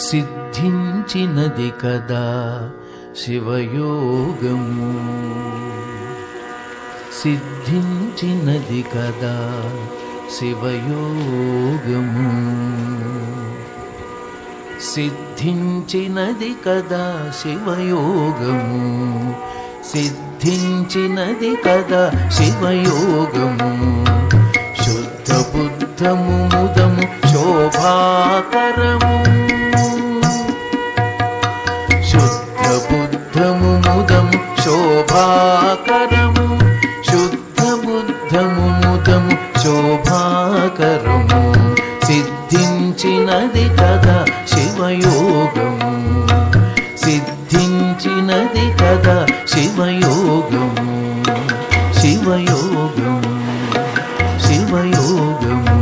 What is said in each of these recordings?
సిద్ధించినది కదా శివయోగము, సిద్ధించినది కదా శివయోగము, సిద్ధించినది కదా శివయోగము, సిద్ధించినది కదా శివయోగము. శుద్ధ బుద్ధము ముదము శోభాకరము, శుద్ధ బుద్ధము ముదము శోభాకరము, శుద్ధ బుద్ధము ముదము శోభాకరము. సిద్ధించినది కదా శివయోగము, సిద్ధించినది కదా శివయోగము, శివయోగము, శివయోగము.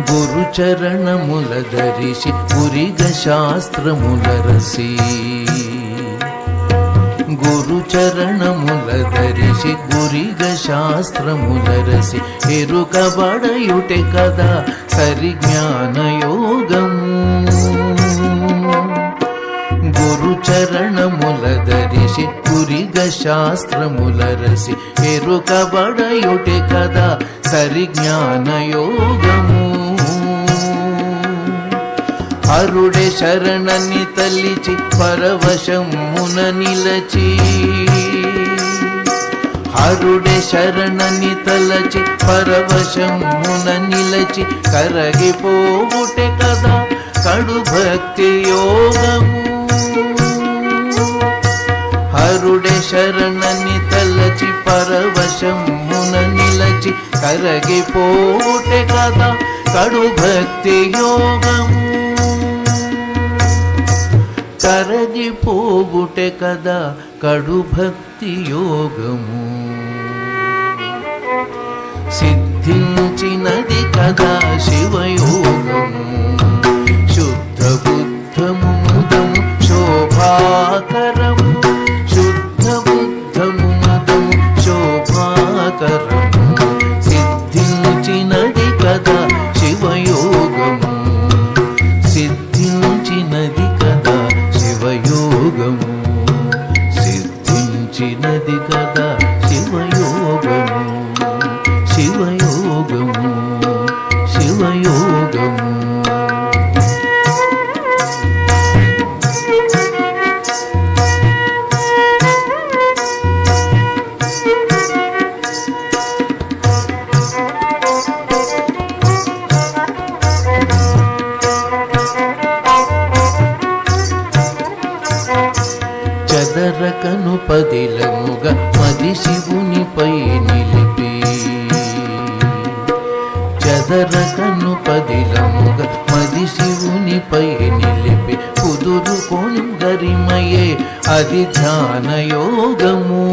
గురుచరణముల ధరిసి గురిగ శాస్త్రముల రసి, గురుచరణముల ధరిసి గురిగ శాస్త్రముల రసి. ఎరుకబడయుటే కదా సరిజ్ఞానయోగము, గురుచరణముల ధరిసి గురిగ శాస్త్రముల రసి. ఎరుకబడయుటే కదా సరిజ్ఞానయోగము. హరుడే శరణని తలిచి పరవశమున నిలచి, హరుడే శరణని తలచి పరవశమున నిలచి. కరగిపోవుటే కదా కడు భక్తి యోగము, హరుడే శరణని తలచి పరవశమున నిలచి. కరగిపోవుటే కదా కడు భక్తి యోగము, కరగిపోవుటే కదా కడు భక్తి యోగము. సిద్ధించినది కదా శివయోగము, శుద్ధ బుద్ధము ముదము శోభాకరము, శుద్ధ బుద్ధము ముదము శోభాకరము. సిద్ధించినది కదా శివయోగము, సిద్ధించినది కదా శివయోగము, సిద్ధించినది కదా శివయోగము, శివయోగము, శివయోగము. చదరకను పదిలముగా మది శివునిపై నిలిపి, చదరకను పదిలముగా మది శివునిపై నిలిపి. కుదురుకొని గరిమయే అది ధ్యానయోగము,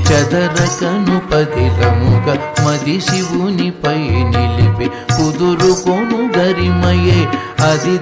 చదరకను పదిలముగా మది శివునిపై నిలిపి. కుదురుకొను గరిమయే అది